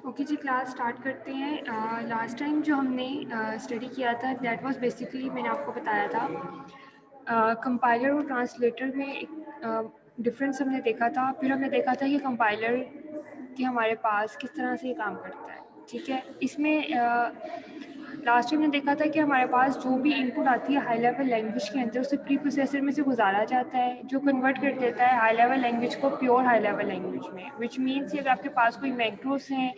Okay जी, class start करते हैं। Last time जो हमने स्टडी किया था दैट वाज बेसिकली, मैंने आपको बताया था कंपाइलर और ट्रांसलेटर में एक डिफरेंस हमने देखा था। फिर हमने देखा था कि कंपाइलर कि हमारे पास किस तरह से ये काम करता है। ठीक है, इसमें लास्ट टाइम ने देखा था कि हमारे पास जो भी इनपुट आती है हाई लेवल लैंग्वेज के अंदर, उसे प्री प्रोसेसर में से गुजारा जाता है, जो कन्वर्ट कर देता है हाई लेवल लैंग्वेज को प्योर हाई लेवल लैंग्वेज में। विच मीन्स अगर आपके पास कोई मैक्रोस हैं,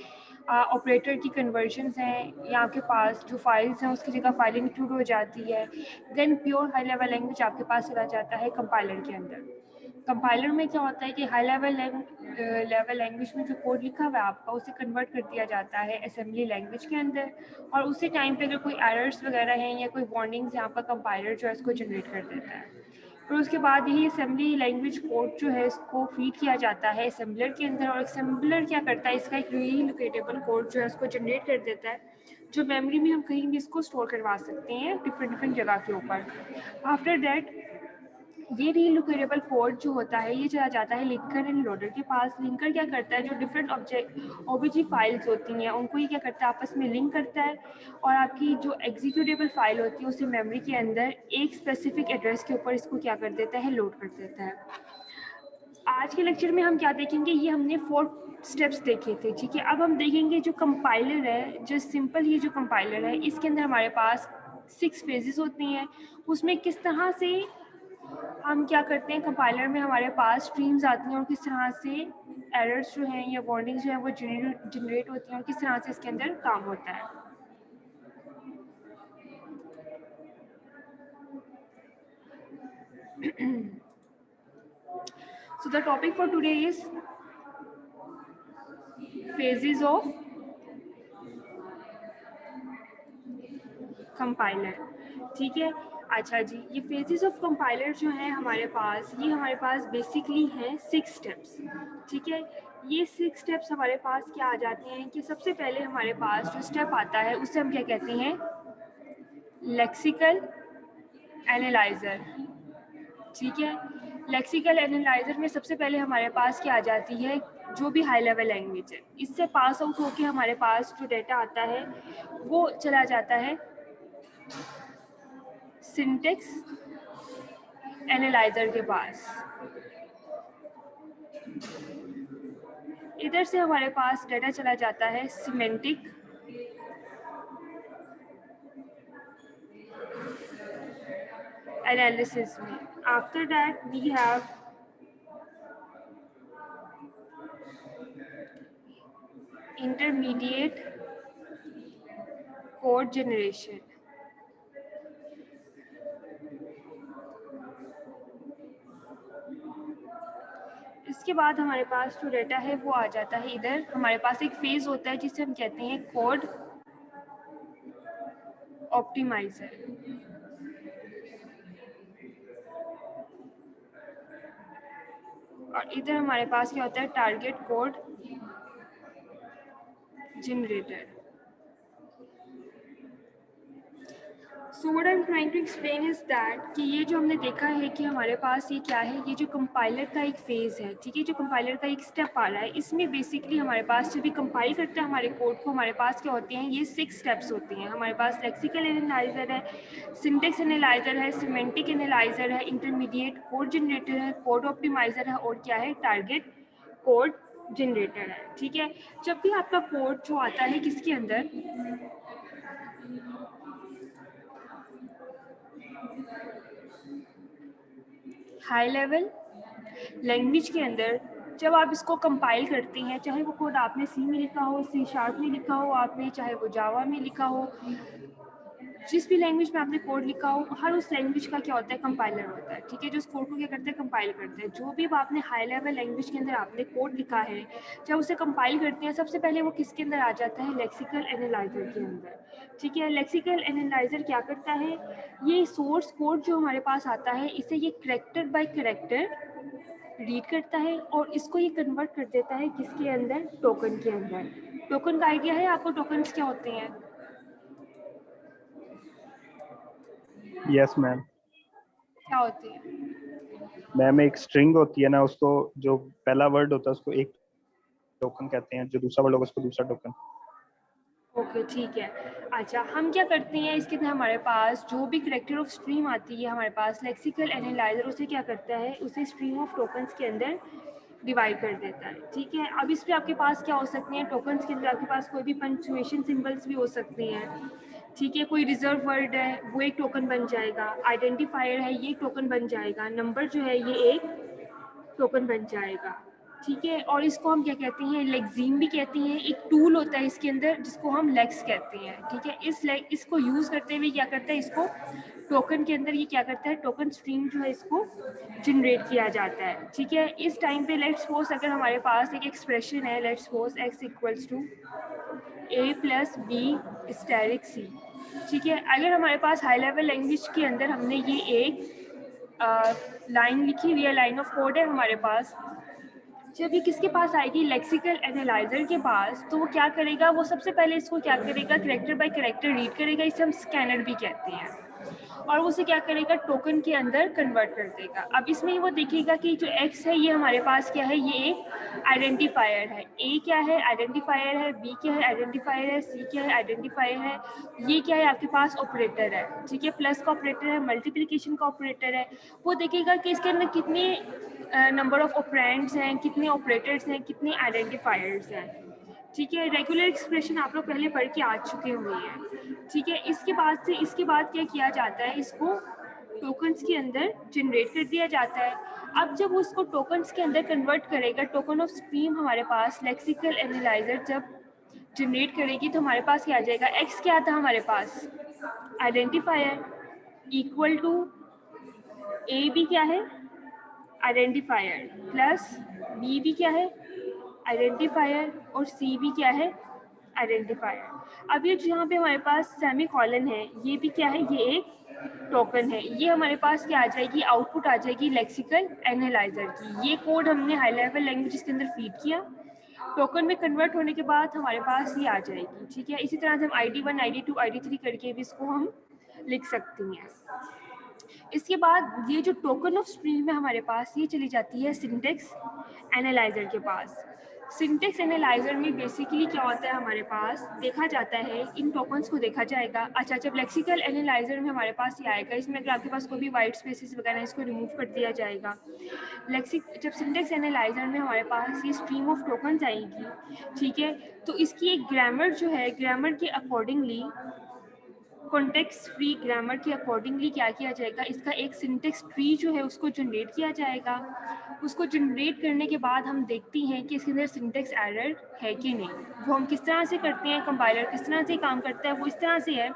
ऑपरेटर की कन्वर्जन्स हैं, या आपके पास जो फाइल्स हैं उसकी जगह फाइल इंक्लूड हो जाती है, then pure high level language आपके पास चला जाता है कंपाइलर के अंदर। कंपाइलर में क्या होता है कि हाई लेवल लैंग्वेज में जो कोड लिखा हुआ है आपका, उसे कन्वर्ट कर दिया जाता है असेंबली लैंग्वेज के अंदर, और उसी टाइम पे अगर कोई एरर्स वगैरह हैं या कोई वार्निंग्स हैं, आपका कंपाइलर जो है इसको जनरेट कर देता है। फिर उसके बाद यही असेंबली लैंग्वेज कोड जो है इसको फीड किया जाता है असेंबलर के अंदर, और असेंबलर क्या करता है, इसका एक रीलोकेटेबल कोड जो है उसको जनरेट कर देता है, जो मेमोरी में हम कहीं भी इसको स्टोर करवा सकते हैं डिफरेंट जगह के ऊपर। आफ्टर दैट ये रीलोकेटेबल कोड जो होता है ये चला जाता है लिंकर एंड लोडर के पास। लिंकर क्या करता है, जो डिफरेंट ऑब्जेक्ट ओबीजी फाइल्स होती हैं उनको ये क्या करता है, आपस में लिंक करता है, और आपकी जो एग्जीक्यूटेबल फाइल होती है उसे मेमोरी के अंदर एक स्पेसिफिक एड्रेस के ऊपर इसको क्या कर देता है, लोड कर देता है। आज के लेक्चर में हम क्या देखेंगे, ये हमने 4 स्टेप्स देखे थे। ठीक है, अब हम देखेंगे जो कंपाइलर है, जो सिंपल ये जो कंपाइलर है, इसके अंदर हमारे पास 6 फेजेस होती हैं। उसमें किस तरह से हम क्या करते हैं, कंपाइलर में हमारे पास स्ट्रीम्स आती हैं और किस तरह से एरर्स जो हैं या वार्निंग्स जो हैं वो जनरेट होती हैं, और किस तरह से इसके अंदर काम होता है। So the topic for today is phases of compiler. ठीक है, अच्छा जी, ये फेजेस ऑफ कंपाइलर जो है हमारे पास, ये हमारे पास बेसिकली हैं 6 स्टेप्स। ठीक है, ये 6 स्टेप्स हमारे पास क्या आ जाते हैं कि सबसे पहले हमारे पास जो स्टेप आता है उससे हम क्या कहते हैं, लेक्सिकल एनालाइजर। ठीक है, लेक्सिकल एनालाइजर में सबसे पहले हमारे पास क्या आ जाती है, जो भी हाई लेवल लैंग्वेज है, इससे पास आउट होके हमारे पास जो डेटा आता है वो चला जाता है सिंटेक्स एनालाइजर के पास। इधर से हमारे पास डेटा चला जाता है सिमेंटिक एनालिसिस में। After that we have intermediate code generation. इसके बाद हमारे पास जो डेटा है वो आ जाता है इधर, हमारे पास एक फेज होता है जिसे हम कहते हैं कोड ऑप्टिमाइजर। और इधर हमारे पास क्या होता है, target code generator. So what I am trying to explain is that कि ये जो हमने देखा है कि हमारे पास ये क्या है, ये जो कंपाइलर का एक फेज है, ठीक है, जो कंपाइलर का एक स्टेप आ रहा है, इसमें बेसिकली हमारे पास जब भी कंपाइल करते हैं हमारे कोड को, हमारे पास क्या होते हैं, ये 6 स्टेप्स होते हैं। हमारे पास लेक्सिकल एनालाइजर है, सिंटेक्स एनालाइजर है, सिमेंटिक एनालाइजर है, इंटरमीडिएट कोड जनरेटर है, कोड ऑप्टिमाइजर है, और क्या है, टारगेट कोड जनरेटर है। ठीक है, जब भी आपका कोड जो आता है किसके अंदर, हाई लेवल लैंग्वेज के अंदर, जब आप इसको कंपाइल करते हैं, चाहे वो कोड आपने सी में लिखा हो, सी शार्प में लिखा हो आपने, चाहे वो जावा में लिखा हो, जिस भी लैंग्वेज में आपने कोड लिखा हो, हर उस लैंग्वेज का क्या होता है, कंपाइलर होता है। ठीक है, जो उस कोड को क्या करते हैं, कंपाइल करते हैं। जो भी आपने हाई लेवल लैंग्वेज के अंदर आपने कोड लिखा है, जब उसे कंपाइल करते हैं, सबसे पहले वो किसके अंदर आ जाता है, लेक्सिकल एनालाइजर के अंदर। ठीक है, लेक्सिकल एनालाइजर क्या करता है, ये सोर्स कोड जो हमारे पास आता है, इसे ये करेक्टर बाय करेक्टर रीड करता है और इसको ये कन्वर्ट कर देता है किसके अंदर, टोकन के अंदर। टोकन का आइडिया है आपको, टोकन्स क्या होते हैं? Yes ma'am. क्या होते हैं? मैम एक स्ट्रिंग होती है ना, उसको जो पहला वर्ड होता है उसको एक टोकन कहते हैं, जो दूसरा वर्ड होगा उसको दूसरा टोकन। ओके ठीक है। अच्छा, हम क्या करते हैं, इसके अंदर हमारे पास जो भी करेक्टर ऑफ स्ट्रीम आती है हमारे पास, लेक्सिकल एनालाइजर उसे क्या करता है, उसे स्ट्रीम ऑफ टोकन्स के अंदर डिवाइड कर देता है। ठीक है, अब इस पर आपके पास क्या हो सकते हैं, टोकन्स के अंदर आपके पास कोई भी पंक्चुएशन सिंबल्स भी हो सकते हैं। ठीक है, कोई रिजर्व वर्ड है वो एक टोकन बन जाएगा, आइडेंटिफायर है ये एक टोकन बन जाएगा, नंबर जो है ये एक टोकन बन जाएगा। ठीक है, और इसको हम क्या कहते हैं, लेक्सीम भी कहते हैं। एक टूल होता है इसके अंदर जिसको हम लेक्स कहते हैं। ठीक है, इसको यूज़ करते हुए क्या करता है, इसको टोकन के अंदर ये क्या करता है, टोकन स्ट्रीम जो है इसको जनरेट किया जाता है। ठीक है, इस टाइम पे लेट्स सपोज अगर हमारे पास एक एक्सप्रेशन है, let's suppose x equals to a plus B asterisk C. ठीक है, अगर हमारे पास हाई लेवल लैंग्वेज के अंदर हमने ये एक लाइन लिखी हुई है, लाइन ऑफ कोड है हमारे पास, जब ये किसके पास आएगी, लेक्सिकल एनालाइजर के पास, तो वो क्या करेगा, वो सबसे पहले इसको क्या करेगा, करेक्टर बाय करेक्टर रीड करेगा, इसे हम स्कैनर भी कहते हैं, और वो उसे क्या करेगा, टोकन के अंदर कन्वर्ट कर देगा। अब इसमें वो देखेगा कि जो x है ये हमारे पास क्या है, ये एक आइडेंटिफायर है, a क्या है, आइडेंटिफायर है, b क्या है, आइडेंटिफायर है, c क्या है, आइडेंटिफायर है, ये क्या है आपके पास, ऑपरेटर है। ठीक है, प्लस का ऑपरेटर है, मल्टीप्लिकेशन का ऑपरेटर है। वो देखेगा कि इसके अंदर कितने नंबर ऑफ ऑपरेंड्स हैं, कितने ऑपरेटर्स हैं, कितने आइडेंटिफायर्स हैं। ठीक है, रेगुलर एक्सप्रेशन आप लोग पहले पढ़ के आ चुके हुए हैं। ठीक है, इसके बाद क्या किया जाता है, इसको टोकन्स के अंदर जनरेट कर दिया जाता है। अब जब उसको टोकन्स के अंदर कन्वर्ट करेगा, टोकन ऑफ स्ट्रीम हमारे पास लेक्सिकल एनालाइजर जब जनरेट करेगी, तो हमारे पास क्या आ जाएगा, एक्स क्या था हमारे पास, आइडेंटिफायर, इक्वल टू ए भी क्या है, आइडेंटिफायर, प्लस बी भी क्या है, आइडेंटिफायर, और सी भी क्या है, आइडेंटिफायर। अब ये यहाँ पे हमारे पास सेमी कॉलन है, ये भी क्या है, ये एक टोकन है। ये हमारे पास क्या आ जाएगी, आउटपुट आ जाएगी लेक्सिकल एनालाइजर की। ये कोड हमने हाई लेवल लैंग्वेज के अंदर फीड किया, टोकन में कन्वर्ट होने के बाद हमारे पास ये आ जाएगी, ठीक है। इसी तरह से हम ID1, ID2, ID3 करके भी इसको हम लिख सकती हैं। इसके बाद ये जो टोकन ऑफ स्ट्रीम है हमारे पास, ये चली जाती है सिंटेक्स एनालाइजर के पास। सिंटेक्स एनालाइजर में बेसिकली क्या होता है, हमारे पास देखा जाता है, इन टोकन्स को देखा जाएगा। अच्छा, जब लेक्सिकल एनालाइजर में हमारे पास ये आएगा, इसमें अगर आपके पास कोई भी वाइट स्पेसेस वगैरह, इसको रिमूव कर दिया जाएगा। जब सिंटेक्स एनालाइजर में हमारे पास ये स्ट्रीम ऑफ टोकन्स आएगी, ठीक है, तो इसकी एक ग्रामर जो है, ग्रामर के अकॉर्डिंगली, कॉन्टेक्स्ट फ्री ग्रामर के अकॉर्डिंगली क्या किया जाएगा, इसका एक सिंटेक्स ट्री जो है उसको जनरेट किया जाएगा। उसको जनरेट करने के बाद हम देखती हैं कि इसके अंदर सिंटेक्स एरर है कि नहीं। वो हम किस तरह से करते हैं, कंपाइलर किस तरह से काम करता है, वो इस तरह से है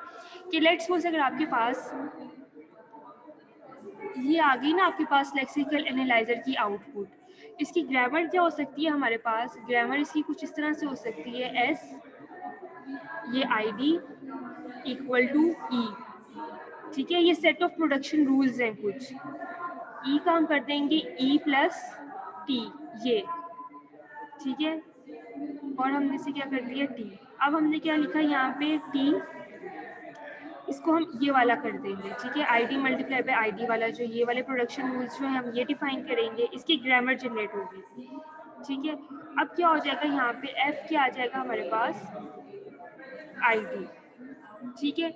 कि लेट्स सपोज अगर आपके पास ये आ गई ना, आपके पास लेक्सिकल एनालाइजर की आउटपुट, इसकी ग्रामर क्या हो सकती है, हमारे पास ग्रामर इसकी कुछ इस तरह से हो सकती है, एस, ये ID इक्वल टू ई, ठीक है। ये सेट ऑफ प्रोडक्शन रूल्स हैं कुछ। ई का हम कर देंगे E प्लस टी, ये ठीक है, और हमने इसे क्या कर दिया टी। अब हमने क्या लिखा यहाँ पे टी, इसको हम ये वाला कर देंगे, ठीक है। ID मल्टीप्लाई बाय ID वाला, जो ये वाले प्रोडक्शन रूल्स जो है हम ये डिफाइन करेंगे, इसकी ग्रामर जनरेट होगी, ठीक है। अब क्या हो जाएगा, यहाँ पे F क्या आ जाएगा हमारे पास, ID, ठीक है।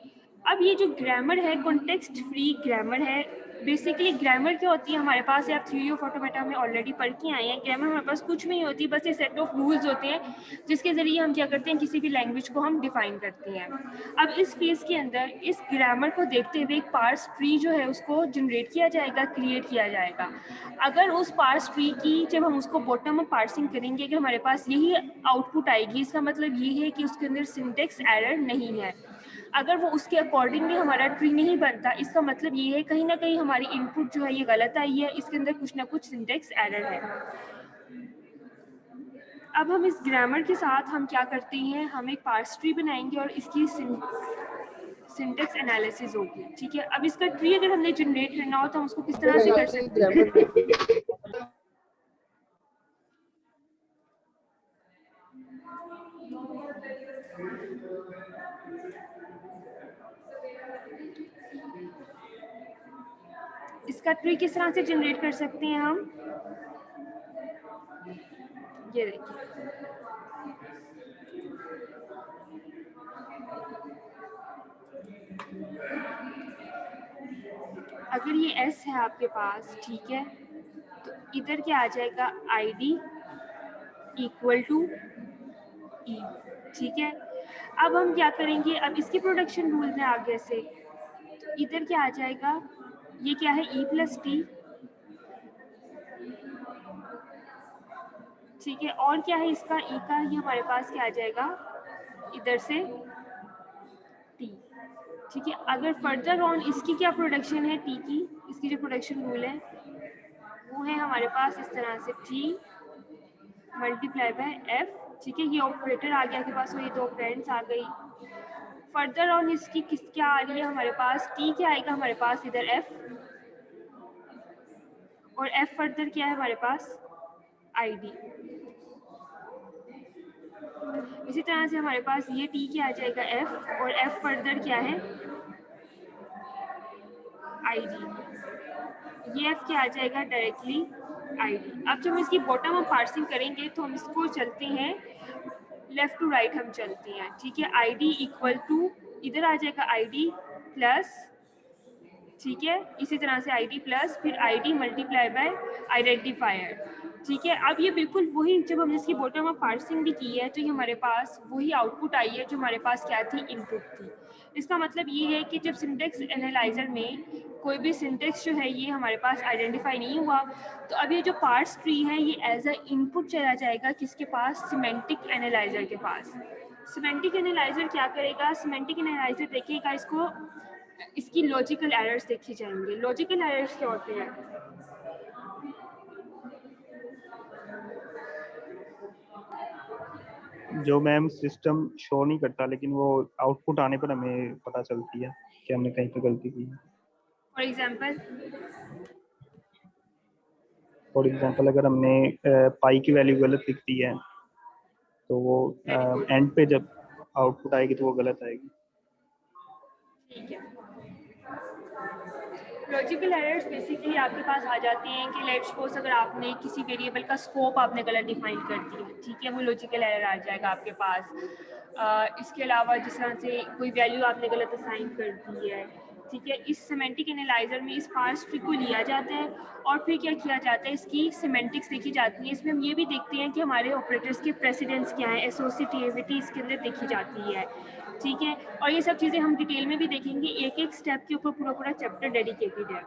अब ये जो ग्रामर है, कॉन्टेक्स्ट फ्री ग्रामर है। बेसिकली ग्रामर क्या होती है हमारे पास, आप थ्योरी ऑफ ऑटोमेटा में ऑलरेडी पढ़ के आए हैं। ग्रामर हमारे पास कुछ नहीं होती, बस ये सेट ऑफ रूल्स होते हैं जिसके ज़रिए हम क्या करते हैं, किसी भी लैंग्वेज को हम डिफाइन करते हैं। अब इस फेज़ के अंदर इस ग्रामर को देखते हुए एक पार्स ट्री जो है उसको जनरेट किया जाएगा, क्रिएट किया जाएगा। अगर उस पार्स ट्री की जब हम उसको बॉटम अप पार्सिंग करेंगे, कि हमारे पास यही आउटपुट आएगी, इसका मतलब ये है कि उसके अंदर सिंटेक्स एरर नहीं है। अगर वो उसके अकॉर्डिंगली हमारा ट्री नहीं बनता, इसका मतलब ये है कहीं ना कहीं हमारी इनपुट जो है ये गलत आई है, इसके अंदर कुछ ना कुछ सिंटेक्स एरर है। अब हम इस ग्रामर के साथ हम क्या करते हैं, हम एक पार्स ट्री बनाएंगे और इसकी सिंटेक्स एनालिसिस होगी, ठीक है। अब इसका ट्री अगर हमने जनरेट करना हो तो हम उसको किस तरह से कर सकते हैं। इसका ट्री किस तरह से जनरेट कर सकते हैं हम, ये देखिए, अगर ये S है आपके पास, ठीक है, तो इधर क्या आ जाएगा, ID इक्वल टू E, ठीक है। अब हम क्या करेंगे, अब इसके प्रोडक्शन रूल में आगे से, तो इधर क्या आ जाएगा, ये क्या है E प्लस टी, ठीक है। और क्या है इसका E का, ये हमारे पास क्या आ जाएगा, इधर से T, ठीक है। अगर फर्दर ऑन इसकी क्या प्रोडक्शन है T की, इसकी जो प्रोडक्शन रूल है वो है हमारे पास इस तरह से T मल्टीप्लाई बाय F, ठीक है। ये ऑपरेटर आ गया आपके पास, वो ये दो ऑपरेंड्स आ गई। फर्दर ऑन इसकी किस क्या आ रही है हमारे पास, T क्या आएगा हमारे पास इधर F, और F फर्दर क्या है हमारे पास ID। इसी तरह से हमारे पास ये T क्या आ जाएगा F, और F फर्दर क्या है ID, ये F क्या आ जाएगा डायरेक्टली ID। अब जब हम इसकी बॉटम हम पार्सिंग करेंगे तो हम इसको चलते हैं लेफ्ट टू राइट, हम चलते हैं, ठीक है। ID इक्वल टू, इधर आ जाएगा ID प्लस, ठीक है, इसी तरह से ID प्लस फिर ID मल्टीप्लाई बाय आइडेंटिफायर, ठीक है। अब ये बिल्कुल वही, जब हमने इसकी बॉटम अप पार्सिंग भी की है तो ये हमारे पास वही आउटपुट आई है जो हमारे पास क्या थी, इनपुट थी। इसका मतलब ये है कि जब सिंटेक्स एनालाइजर में कोई भी सिंटेक्स जो है ये हमारे पास आइडेंटिफाई नहीं हुआ, तो अब ये जो पार्स ट्री है ये एज अ इनपुट चला जाएगा किसके पास, सिमेंटिक एनालाइजर के पास। सिमेंटिक एनालाइजर क्या करेगा, सिमेंटिक एनालाइजर देखेगा इसको, इसकी लॉजिकल एरर्स देखे जाएंगे। लॉजिकल एरर्स क्या होते हैं, जो मैम सिस्टम शो नहीं करता लेकिन वो आउटपुट आने पर हमें पता चलती है कि हमने कहीं पे गलती की है। फॉर एग्जांपल अगर हमने पाई की वैल्यू गलत लिख दी है तो वो एंड पे जब आउटपुट आएगी तो वो गलत आएगी। ठीक है। लॉजिकल एरर्स बेसिकली आपके पास आ जाते हैं कि लेट्स सपोज अगर आपने किसी वेरिएबल का स्कोप आपने गलत डिफाइन कर दिया, ठीक है, वो लॉजिकल एरर आ जाएगा आपके पास। इसके अलावा जिस तरह से कोई वैल्यू आपने गलत असाइन कर दी है, ठीक है, इस सिमेंटिक एनालाइजर में इस पार्स ट्री को लिया जाता है और फिर क्या किया जाता है, इसकी सिमेंटिक्स देखी जाती है। इसमें हम ये भी देखते हैं कि हमारे ऑपरेटर्स के प्रेसिडेंस क्या है, एसोसिएटिविटी इसके अंदर देखी जाती है, ठीक है। और ये सब चीज़ें हम डिटेल में भी देखेंगे, एक एक स्टेप के ऊपर पूरा पूरा चैप्टर डेडिकेटेड है।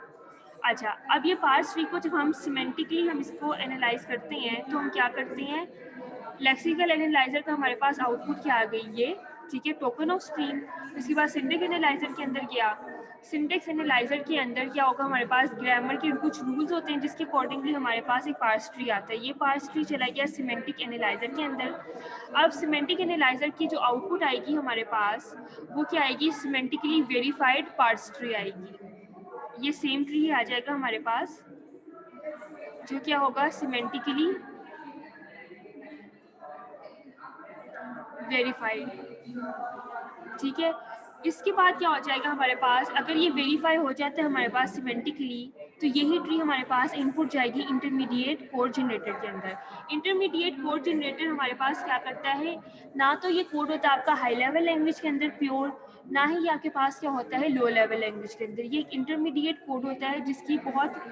अच्छा, अब ये पार्स ट्री को जब हम सिमेंटिकली हम इसको एनालाइज करते हैं तो हम क्या करते हैं, लेक्सिकल एनालाइजर का हमारे पास आउटपुट क्या आ गई ये, ठीक है, टोकन ऑफ स्ट्रीम। इसके बाद सिंटेक्स एनालाइजर के अंदर गया, सिंटेक्स एनालाइजर के अंदर क्या होगा, हमारे पास ग्रामर के कुछ रूल्स होते हैं जिसके अकॉर्डिंगली हमारे पास एक पार्स ट्री आता है। ये पार्स ट्री चला गया सिमेंटिक एनालाइजर के अंदर। अब सिमेंटिक एनालाइजर की जो आउटपुट आएगी हमारे पास वो क्या आएगी, सिमेंटिकली वेरीफाइड पार्स ट्री आएगी। ये सेम ट्री आ जाएगा हमारे पास जो क्या होगा, सिमेंटिकली वेरीफाइड, ठीक है। इसके बाद क्या हो जाएगा हमारे पास, अगर ये वेरीफाई हो जाता है हमारे पास सिमेंटिकली, तो यही ट्री हमारे पास इनपुट जाएगी इंटरमीडिएट कोड जनरेटर के अंदर। इंटरमीडिएट कोड जनरेटर हमारे पास क्या करता है, ना तो ये कोड होता है आपका हाई लेवल लैंग्वेज के अंदर प्योर, ना ही आपके पास क्या होता है लो लेवल लैंग्वेज के अंदर। ये एक इंटरमीडिएट कोड होता है जिसकी बहुत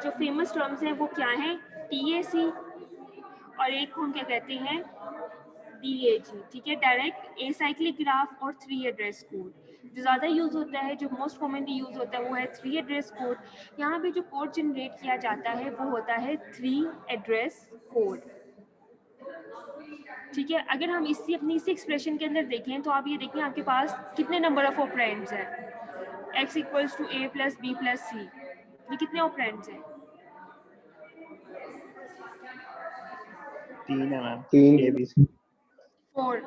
जो फेमस टर्म्स हैं वो क्या हैं, TAC और एक हम क्या कहते हैं DAG, ठीक है, डायरेक्ट एसाइक्लिक ग्राफ और 3 एड्रेस कोड। जो ज़्यादा यूज़ होता है, जो मोस्ट कॉमनली यूज़ होता है वो है 3 एड्रेस कोड। यहाँ पे जो कोड जनरेट किया जाता है वो होता है 3 एड्रेस कोड, ठीक है। अगर हम इसी एक्सप्रेशन के अंदर देखें तो आप ये देखें आपके पास कितने नंबर ऑफ ऑपरेंड्स हैं, x equals to a plus b plus c, ये कितने ऑपरेंड्स हैं, 3 है मैम, 3 ABC 4।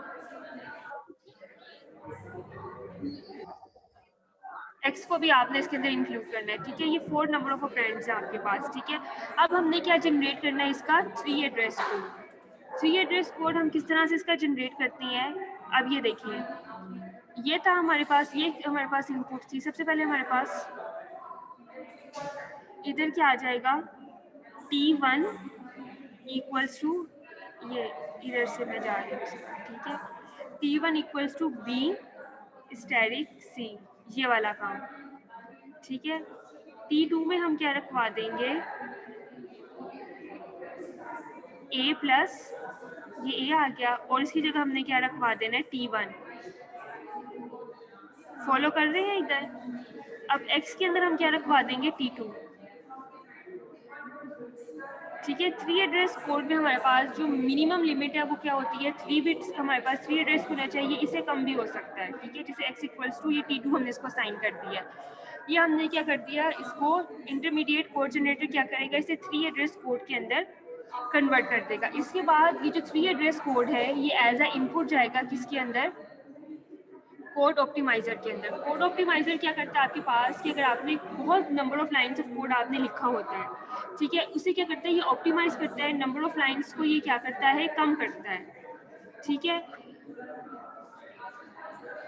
x को भी आपने इसके अंदर इंक्लूड करना है, ठीक है। ये 4 नंबर ऑफ ऑपरेंड्स हैं आपके पास, ठीक है। अब हमने क्या जनरेट करना है, इसका 3 एड्रेस कोड। 3 एड्रेस कोड हम किस तरह से इसका जनरेट करते हैं, अब ये देखिए, ये था हमारे पास, ये हमारे पास इनपुट थी। सबसे पहले हमारे पास इधर क्या आ जाएगा, T1 इक्वल्स टू, ये इधर से मैं जा रही हूँ, ठीक है, T1 equals to B static C, ये वाला काम, ठीक है। T2 में हम क्या रखवा देंगे, A प्लस, ये A आ गया और इसकी जगह हमने क्या रखवा देना है, T1। फॉलो कर रहे हैं इधर। अब X के अंदर हम क्या रखवा देंगे, T2, ठीक है। 3 एड्रेस कोड में हमारे पास जो मिनिमम लिमिट है वो क्या होती है, 3 बिट्स हमारे पास 3 एड्रेस होना चाहिए, इससे कम भी हो सकता है, ठीक है। जैसे x इक्वल्स टू, ये T2 हमने इसको साइन कर दिया, ये हमने क्या कर दिया, इसको इंटरमीडिएट कोड जनरेटर क्या करेगा, इसे 3 एड्रेस कोड के अंदर कन्वर्ट कर देगा। इसके बाद ये जो 3 एड्रेस कोड है ये एज अ इनपुट जाएगा किसके अंदर, कोड ऑप्टिमाइजर के अंदर। कोड ऑप्टिमाइजर क्या करता है आपके पास कि अगर आपने बहुत number of lines of code आपने लिखा होता है, ठीक है, उसे क्या करता है, ये ऑप्टिमाइज करता है, नंबर ऑफ लाइंस को ये क्या करता है, कम करता है, ठीक है।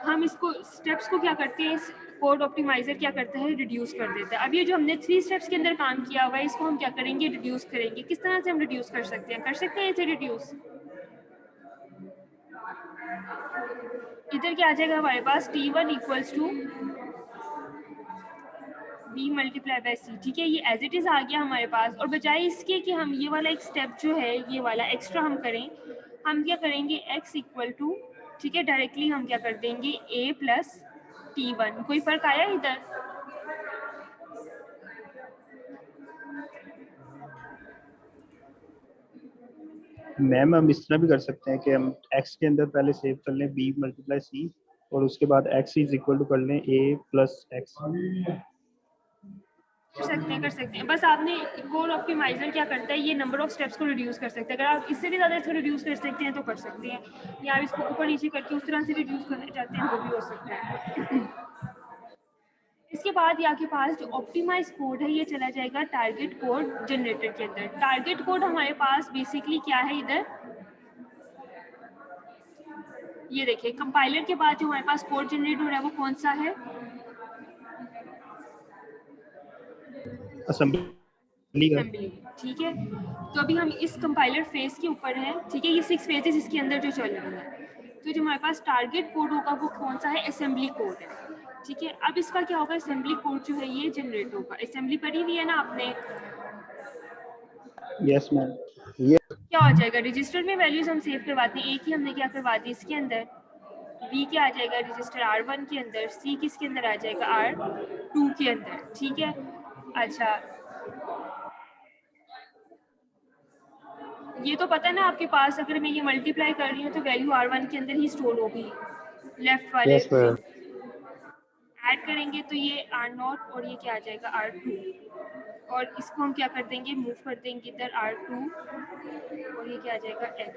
हम इसको स्टेप्स को क्या करते हैं, इस कोड ऑप्टिमाइजर क्या करता है, रिड्यूस कर देता है। अब ये जो हमने 3 स्टेप्स के अंदर काम किया हुआ है इसको हम क्या करेंगे, रिड्यूस करेंगे। किस तरह से हम रिड्यूस कर सकते हैं इसे रिड्यूस। इधर क्या आ जाएगा हमारे पास, T1 equals to B multiply by C, ठीक है, ये एज इट इज आ गया हमारे पास। और बजाय इसके कि हम ये वाला एक स्टेप जो है ये वाला एक्स्ट्रा हम करें, हम क्या करेंगे, x इक्वल टू, ठीक है, डायरेक्टली हम क्या कर देंगे A प्लस T1। कोई फर्क आया इधर, मैम हम इस तरह भी कर सकते हैं कि हम x के अंदर पहले सेव कर लें b मल्टीप्लाई c और उसके बाद x इज इक्वल टू कर लें a प्लस x। कर सकते हैं। बस आपने कोड ऑप्टिमाइजर क्या करता है, ये नंबर ऑफ स्टेप्स को रिड्यूस कर सकते हैं। अगर आप इससे भी ज़्यादा इसको रिड्यूस कर सकते हैं तो कर सकते हैं, या आप इसको ऊपर नीचे करके उस तरह से रिड्यूस करना चाहते हैं वो भी हो सकता है। इसके बाद यहाँ के पास जो ऑप्टिमाइज कोड है ये चला जाएगा टारगेट कोड जनरेटर के अंदर। टारगेट कोड हमारे पास बेसिकली क्या है, इधर ये देखिए कंपाइलर के बाद जो हमारे पास कोड जनरेट हो रहा है वो कौन सा है? असेंबली का। असेंबली, ठीक है। तो अभी हम इस कंपाइलर फेज के ऊपर हैं, ठीक है। ये 6 फेजेस इसके अंदर जो चल रही है, तो जो हमारे पास टारगेट कोड होगा वो कौन सा है? असेंबली कोड है, ठीक है। अब इसका क्या होगा? असेंबली कोड जो है ये जनरेट होगा। असेंबली पढ़ी हुई है ना आपने? Yes ma'am. क्या हो जाएगा? रजिस्टर में वैल्यूज हम सेव करवाते हैं, एक ही हमने क्या करवा दी इसके अंदर, बी क्या आ जाएगा रजिस्टर R1 के अंदर, सी किसके अंदर आ जाएगा? R2 के अंदर, ठीक है। अच्छा, ये तो पता है ना आपके पास, अगर मैं ये मल्टीप्लाई कर रही हूँ तो वैल्यू R1 के अंदर ही स्टोर होगी, लेफ्ट वाले यस मैम। ऐड करेंगे तो ये R0 और ये क्या आ जाएगा? R2, और इसको हम क्या कर देंगे? मूव कर देंगे इधर R2, और ये क्या आ जाएगा? X।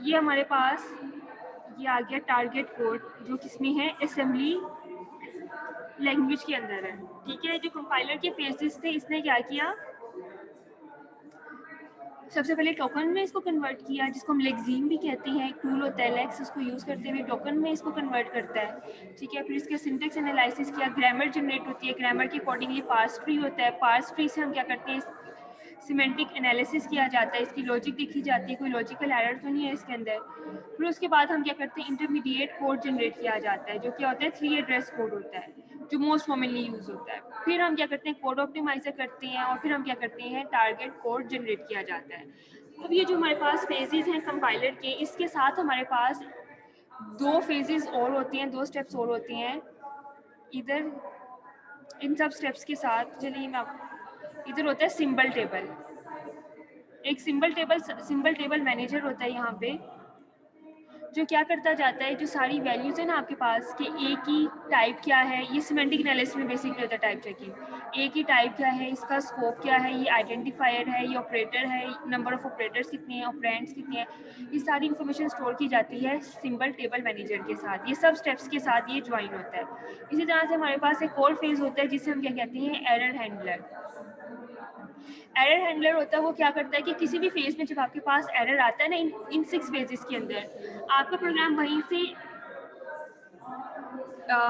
ये हमारे पास ये आ गया टारगेट कोड, जो किसमें है? असेंबली लैंग्वेज के अंदर है, ठीक है। जो कंपाइलर के फेजेस थे, इसने क्या किया? सबसे पहले टोकन में इसको कन्वर्ट किया, जिसको हम लेक्सीम भी कहते हैं, एक टूल होता है लेक्स, उसको यूज़ करते हुए टोकन में इसको कन्वर्ट करता है, ठीक है। फिर इसका सिंटेक्स एनालिसिस किया, ग्रामर जनरेट होती है, ग्रामर के अकॉर्डिंगली पार्स ट्री होता है, पार्स ट्री से हम क्या करते हैं? सिमेंटिक एनालिसिस किया जाता है, इसकी लॉजिक देखी जाती है, कोई लॉजिकल एरर तो नहीं है इसके अंदर। फिर उसके बाद हम क्या करते हैं? इंटरमीडिएट कोड जनरेट किया जाता है, जो क्या होता है? 3 एड्रेस कोड होता है, जो मोस्ट कॉमनली यूज होता है। फिर हम क्या करते हैं? कोड ऑप्टिमाइजर करते हैं, और फिर हम क्या करते हैं? टारगेट कोड जनरेट किया जाता है। अब ये जो हमारे पास फेजेस हैं कंपाइलर के, इसके साथ हमारे पास 2 फेजेस और होती हैं, 2 स्टेप्स और होती हैं इधर। इन सब स्टेप्स के साथ चलिए मैं इधर होता है सिंबल टेबल। एक सिंबल टेबल मैनेजर होता है यहाँ पे, जो क्या करता जाता है? जो सारी वैल्यूज है ना आपके पास कि ए की टाइप क्या है, ये सिमेंटिक एनालिसिस में बेसिकली होता है टाइप चेकिंग। ए की टाइप क्या है, इसका स्कोप क्या है, ये आइडेंटिफायर है, ये ऑपरेटर है, नंबर ऑफ ऑपरेटर्स कितने हैं, ऑपरेंड्स कितने हैं, ये सारी इन्फॉर्मेशन स्टोर की जाती है सिंबल टेबल मैनेजर के साथ। ये सब स्टेप्स के साथ ये ज्वाइन होता है। इसी तरह से हमारे पास एक और फेज होता है जिसे हम क्या कहते हैं? Error handler. एरर हैंडलर होता है, वो क्या करता है कि किसी भी फेज में जब आपके पास एरर आता है ना, इन 6 फेजेस के अंदर आपका प्रोग्राम वहीं से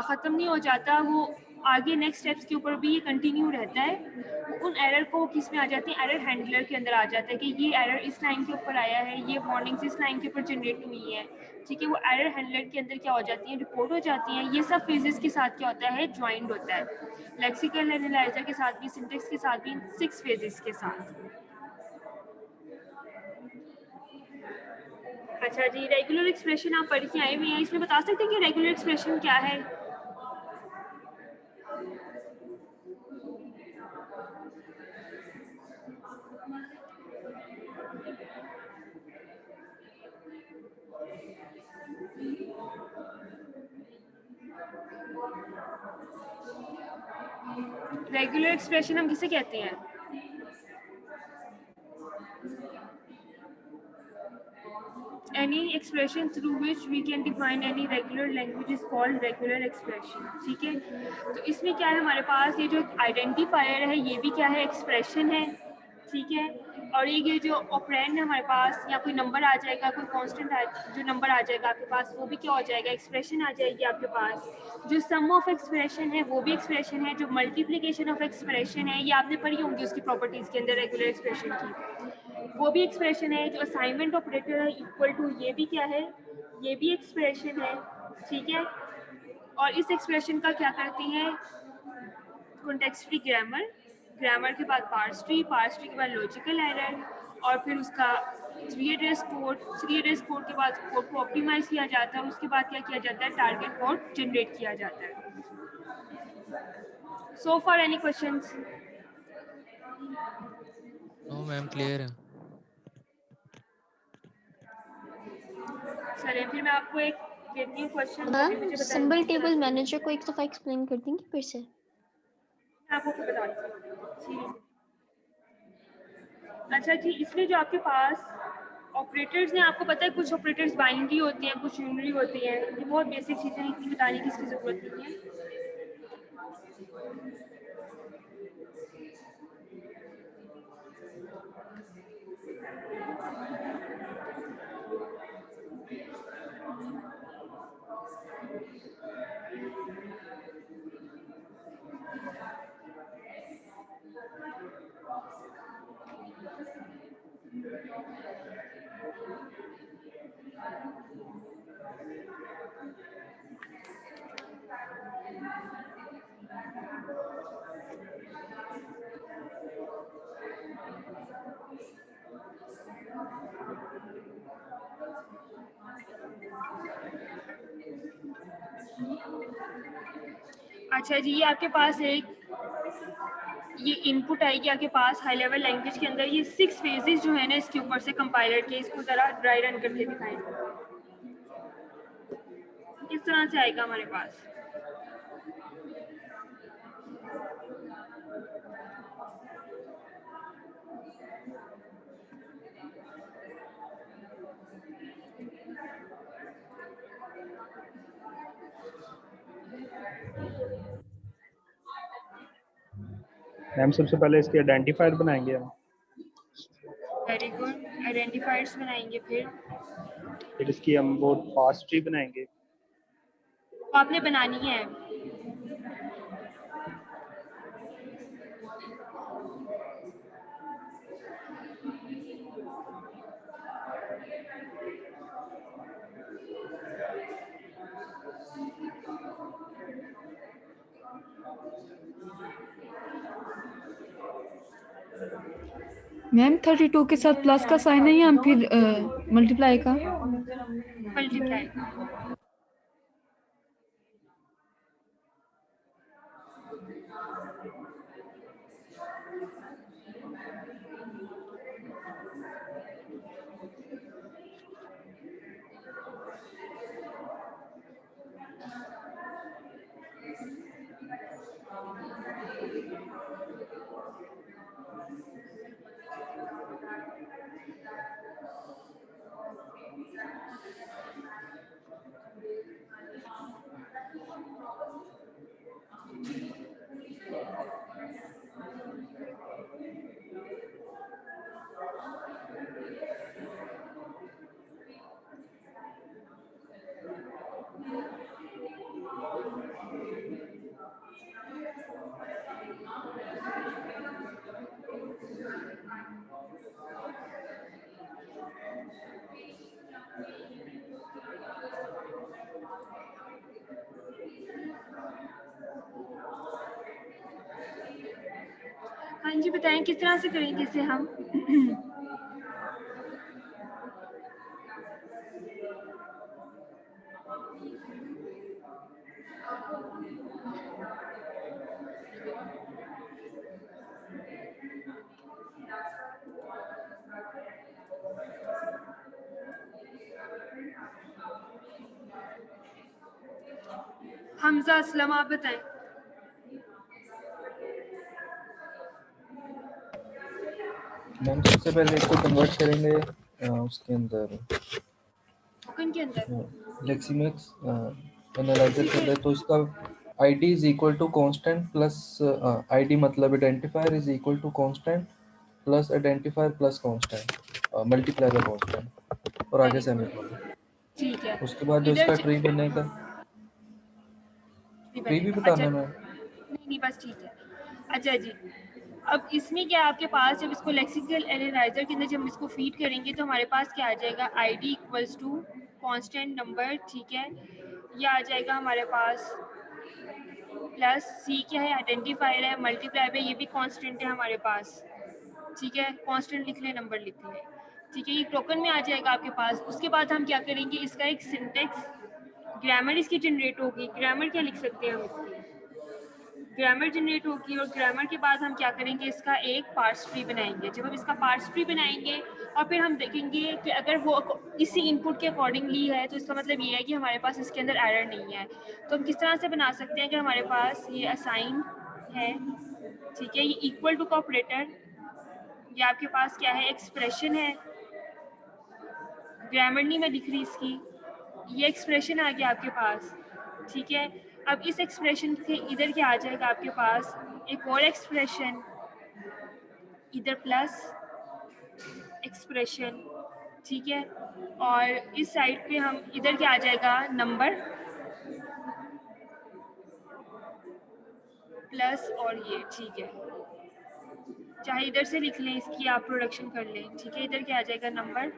ख़त्म नहीं हो जाता, वो आगे नेक्स्ट स्टेप्स के ऊपर भी ये कंटिन्यू रहता है। उन एरर को किस में आ जाते हैं? एरर हैंडलर के अंदर आ जाता है कि ये एरर इस लाइन के ऊपर आया है, ये वार्निंग्स इस लाइन के ऊपर जनरेट हुई है, ठीक है। वो एरर हैंडलर के अंदर क्या हो जाती हैं? रिपोर्ट हो जाती हैं। ये सब फेजेस के साथ क्या होता है? ज्वाइंट होता है, लेक्सिकल एनालाइजर के साथ भी, सिंटेक्स के साथ भी, इन 6 फेजेस के साथ। अच्छा जी, रेगुलर एक्सप्रेशन आप पढ़ के आए हुए हैं, इसमें बता सकते हैं कि रेगुलर एक्सप्रेशन क्या है? रेगुलर एक्सप्रेशन हम किसे कहते हैं? Any expression through which we can define any regular language is called regular expression, ठीक है। तो इसमें क्या है हमारे पास? ये जो आइडेंटिफायर है ये भी क्या है? एक्सप्रेशन है, ठीक है। और ये जो ऑपरेंड है हमारे पास, या कोई नंबर आ जाएगा, कोई कांस्टेंट जो नंबर आ जाएगा आपके पास, वो भी क्या हो जाएगा? एक्सप्रेशन आ जाएगी आपके पास। जो सम ऑफ एक्सप्रेशन है वो भी एक्सप्रेशन है, जो मल्टीप्लिकेशन ऑफ एक्सप्रेशन है ये आपने पढ़ी होंगी उसकी प्रॉपर्टीज के अंदर रेगुलर एक्सप्रेशन की, वो भी एक्सप्रेशन है। जो असाइनमेंट ऑपरेटर है इक्वल टू, ये भी क्या है? ये भी एक्सप्रेशन है, ठीक है। और इस एक्सप्रेशन का क्या करते हैं? कॉन्टेक्स्ट फ्री ग्रामर, ग्रामर के बाद पार्स ट्री, पार्स ट्री के बाद लॉजिकल एरर, और फिर उसका 3 एड्रेस कोड, 3 एड्रेस कोड के बाद कोड को ऑप्टिमाइज किया जाता है। उसके बाद क्या किया जाता है? टारगेट कोड जनरेट किया जाता है। So for any questions? No ma'am, clear है। चलिए फिर मैं आपको एक देती हूँ क्वेश्चन, वो भी मैम मुझे बताएं सिंबल किस तरह टेबल से। मैनेजर को एक दफा एक्सप्लेन कर देंगे फिर से? मैं आपको बताती हूँ। अच्छा जी, इसमें जो आपके पास ऑपरेटर्स हैं, आपको पता है कुछ ऑपरेटर्स बाइनरी होती हैं, कुछ यूनरी होती हैं। ये बहुत बेसिक चीज़ें हैं, इतनी बताने की इसकी ज़रूरत नहीं है। अच्छा जी, ये आपके पास एक ये इनपुट आएगी आपके पास हाई लेवल लैंग्वेज के अंदर। ये 6 फेजेस जो है ना इसके ऊपर से कंपाइलर के, इसको ज़रा ड्राई रन करके दिखाएं किस तरह से आएगा हमारे पास। मैम सबसे पहले इसके आइडेंटिफायर बनाएंगे हम, वेरी गुड, आइडेंटिफायर्स बनाएंगे। फिर इसकी हम वो पास ट्री बनाएंगे। तो आपने बनानी है। मैम 32 के साथ प्लस का साइन है या फिर मल्टीप्लाई का? मल्टीप्लाई। हाँ जी, बताएं किस तरह से करेंगे इसे हम। हमजा असलम, आप बताएं। मैम सबसे पहले इसको कन्वर्ट करेंगे उसके अंदर टोकन के अंदर। लेक्सिमिक्स एनालाइजर के अंदर। तो इसका ID is equal to constant plus ID मतलब identifier is equal to constant plus identifier plus constant multiply by constant और आगे सेमीकोलन। ठीक है। उसके बाद जो इधर इसका ट्री बनेगा, ट्री भी बनेगा। अच्छा, बताना है। नहीं बस ठीक है। अच्छा जी, अब इसमें क्या आपके पास जब इसको लेक्सिकल एनालाइजर के अंदर जब हम इसको फीड करेंगे तो हमारे पास क्या आ जाएगा, ID equals to constant number. ठीक है, ये आ जाएगा हमारे पास प्लस सी क्या है, आइडेंटिफायर है, मल्टीप्लाई पे ये भी कांस्टेंट है हमारे पास। ठीक है, कांस्टेंट लिख लें, नंबर लिख लें। ठीक है, ये टोकन में आ जाएगा आपके पास। उसके बाद हम क्या करेंगे, इसका एक सिंटेक्स ग्रामर इसकी जनरेट होगी। ग्रामर क्या लिख सकते हैं हम इसकी, ग्रामर जनरेट होगी। और ग्रामर के बाद हम क्या करेंगे, इसका एक पार्स ट्री बनाएंगे। जब हम इसका पार्स ट्री बनाएंगे और फिर हम देखेंगे कि अगर वो इसी इनपुट के अकॉर्डिंगली है तो इसका मतलब ये है कि हमारे पास इसके अंदर एरर नहीं है। तो हम किस तरह से बना सकते हैं, अगर हमारे पास ये असाइन है, ठीक है, ये इक्वल टू का ऑपरेटर, ये आपके पास क्या है, एक्सप्रेशन है, ग्रामर नहीं मैं लिख रही इसकी, ये एक्सप्रेशन आ गया आपके पास। ठीक है, अब इस एक्सप्रेशन के इधर क्या आ जाएगा आपके पास, एक और एक्सप्रेशन, इधर प्लस एक्सप्रेशन। ठीक है, और इस साइड पे हम इधर क्या आ जाएगा, नंबर प्लस और ये। ठीक है, चाहे इधर से लिख लें, इसकी आप प्रोडक्शन कर लें। ठीक है, इधर क्या आ जाएगा, नंबर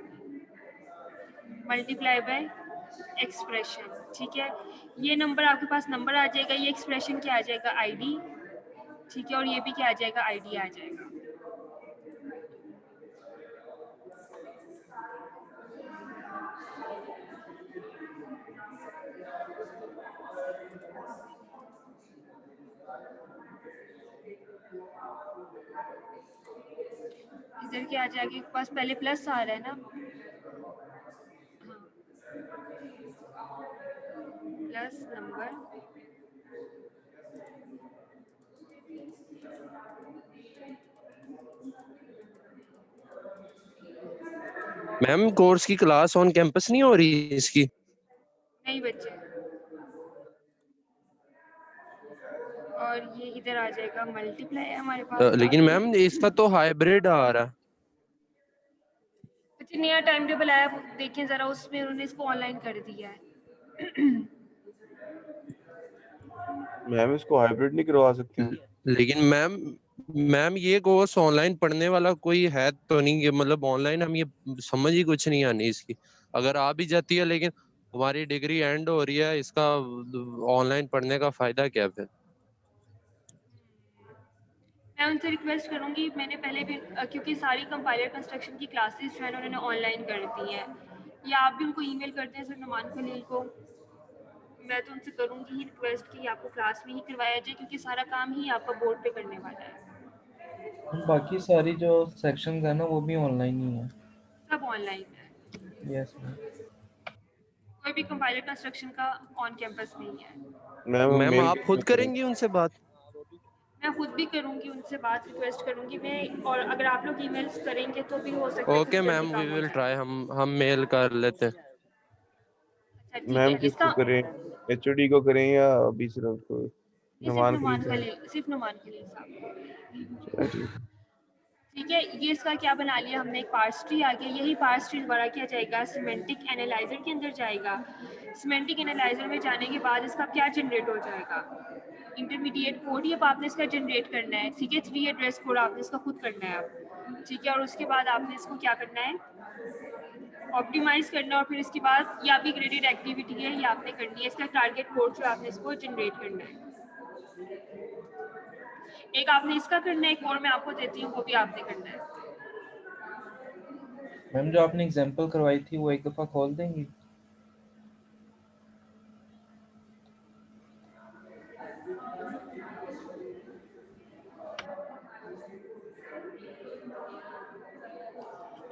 मल्टीप्लाई बाय एक्सप्रेशन। ठीक है, ये नंबर आपके पास नंबर आ जाएगा, ये एक्सप्रेशन क्या आ जाएगा, आईडी। ठीक है, और ये भी क्या आ जाएगा, आईडी आ जाएगा। इधर क्या आ जाएगा, पास पहले प्लस आ रहा है ना, प्लस नंबर मैम कोर्स की क्लास ऑन कैंपस नहीं हो रही इसकी? नहीं बच्चे, और ये इधर आ जाएगा मल्टीप्लाई है हमारे पास। लेकिन मैम इसका तो हाइब्रिड आ रहा है। बच्चे नया टाइम टेबल आया, देखें जरा, उसमें उन्होंने इसको ऑनलाइन कर दिया है। मैम इसको हाइब्रिड नहीं करवा सकते हैं? लेकिन मैम ये कोर्स ऑनलाइन पढ़ने वाला कोई है तो नहीं, ये मतलब ऑनलाइन हम ये समझ ही कुछ नहीं आनी इसकी। अगर आ भी जाती है लेकिन हमारी डिग्री एंड हो रही है, इसका ऑनलाइन पढ़ने का फायदा क्या फिर? मैं उनसे रिक्वेस्ट करूंगी, मैंने पहले भी क्योंकि सारी कंपाइलर कंस्ट्रक्शन की क्लासेस जो है ना उन्होंने ऑनलाइन कर दी हैं, या आप भी उनको ईमेल कर दें सर नुमान खलील को। मैं तो उनसे करूंगी ही रिक्वेस्ट कि आपको क्लास में ही करवाया जाए, क्योंकि सारा काम ही आपका बोर्ड पे करने वाला है। बाकी सारी जो सेक्शंस है ना वो भी ऑनलाइन ही है। सब ऑनलाइन है। Yes ma'am. कोई भी कंपाइलर कंस्ट्रक्शन का ऑन कैंपस नहीं है। मैम आप खुद करेंगी उनसे बात? मैं खुद भी करूंगी उनसे बात, रिक्वेस्ट करूंगी मैं, और अगर आप लोग ईमेल्स करेंगे तो भी हो सकता है okay ma'am, we will try, हम मेल कर लेते हैं। अच्छा ठीक मैम है। किसको इसका करें, एचओडी को करें या अभी सिर्फ सिर्फ नुमान नुमान खलील खलील, सिर्फ नुमान खलील साहब। साहब? ठीक है। ठीक है, ये इसका क्या बना लिया हमने, एक पार्स ट्री आ गया। यही पार्स ट्री दोबारा क्या जाएगा, सिमेंटिक एनालाइजर के अंदर जाएगा। सिमेंटिक एनालाइजर में जाने के बाद इसका क्या जनरेट हो जाएगा, इंटरमीडिएट कोड। ये आपने इसका जनरेट करना है, ठीक है। 3 एड्रेस कोड आपने इसका खुद करना है आप, ठीक है। और उसके बाद आपने इसको क्या करना है, ऑप्टिमाइज करना है। और फिर इसके बाद ये आपकी ग्रेडेड एक्टिविटी है, ये आपने करनी है। इसका टारगेट कोड जो आपने इसको जनरेट करना है। एक आपने इसका करना है, एक और मैं आपको देती हूँ, वो भी आपने करना है। मैम जो आपने एग्जांपल करवाई थी वो एक दफा खोल देंगी?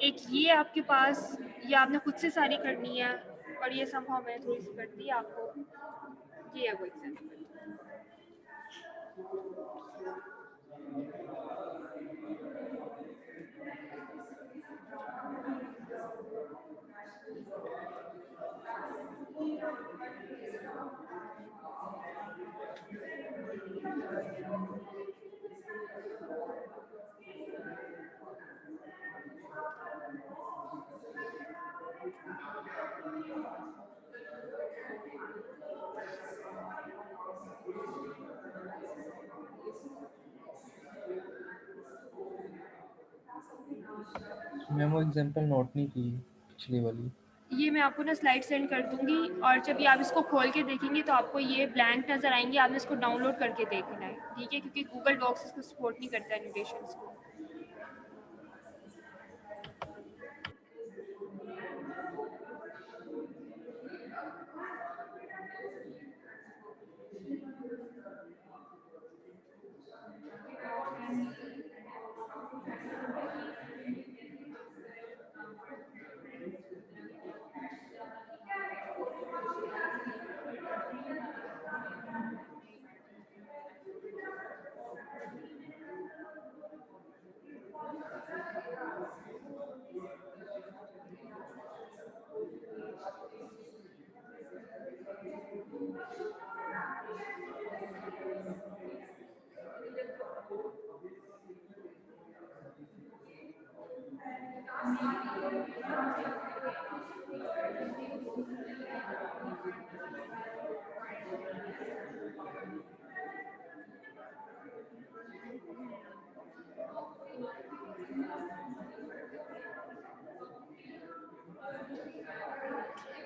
एक ये आपके पास, ये आपने खुद से सारी करनी है, और ये संभव मैं थोड़ी सी कर दी आपको। ये है वो एग्जाम्पल। मैम वो एग्जांपल नोट नहीं की पिछली वाली। ये मैं आपको ना स्लाइड सेंड कर दूंगी, और जब ये आप इसको खोल के देखेंगे तो आपको ये ब्लैंक नजर आएंगे। आपने इसको डाउनलोड करके देखना है, ठीक है, क्योंकि गूगल डॉक्स इसको सपोर्ट नहीं करता एनिमेशंस को।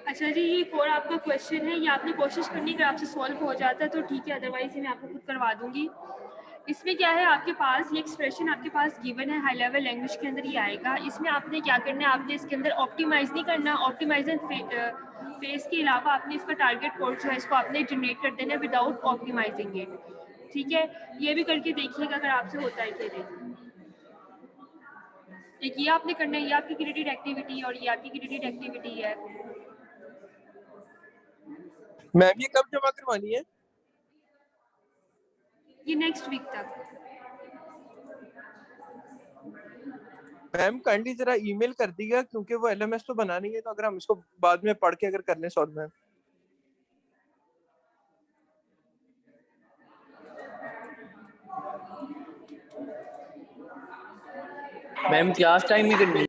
अच्छा जी, ये एक और आपका क्वेश्चन है, ये आपने कोशिश करनी, अगर आपसे सॉल्व हो जाता है तो ठीक है, अदरवाइज मैं आपको खुद करवा दूंगी। इसमें क्या है, आपके पास ये एक्सप्रेशन आपके पास गिवन है, हाई लेवल लैंग्वेज के अंदर ये आएगा। इसमें आपने क्या करना है, आपने इसके अंदर ऑप्टिमाइज नहीं करना, ऑप्टिमाइजन फेस के अलावा आपने इसका टारगेट कोड जो है इसको आपने जनरेट कर देना है विदाउट ऑप्टिमाइजिंग इट, ठीक है। ये भी करके देखिएगा अगर आपसे होता है कि नहीं। एक ये आपने करना है, ये आपकी क्रेडिट एक्टिविटी और ये आपकी क्रेडिट एक्टिविटी है। मैम ये कब जमा करवानी है? ये नेक्स्ट वीक तक। मैम काइंडली जरा ईमेल कर दीजिएगा क्योंकि वो एलएमएस तो बना नहीं है, तो अगर हम इसको बाद में पढ़ के अगर करने solve ma'am. Ma'am class time ही करनी है।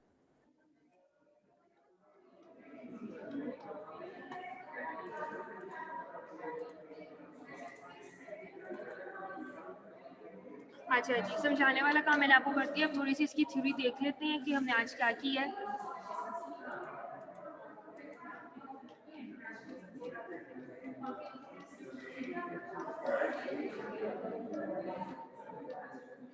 अच्छा जी, समझाने वाला काम मैंने आपको कर दिया। अब थोड़ी सी इसकी थ्योरी देख लेते हैं कि हमने आज क्या किया है।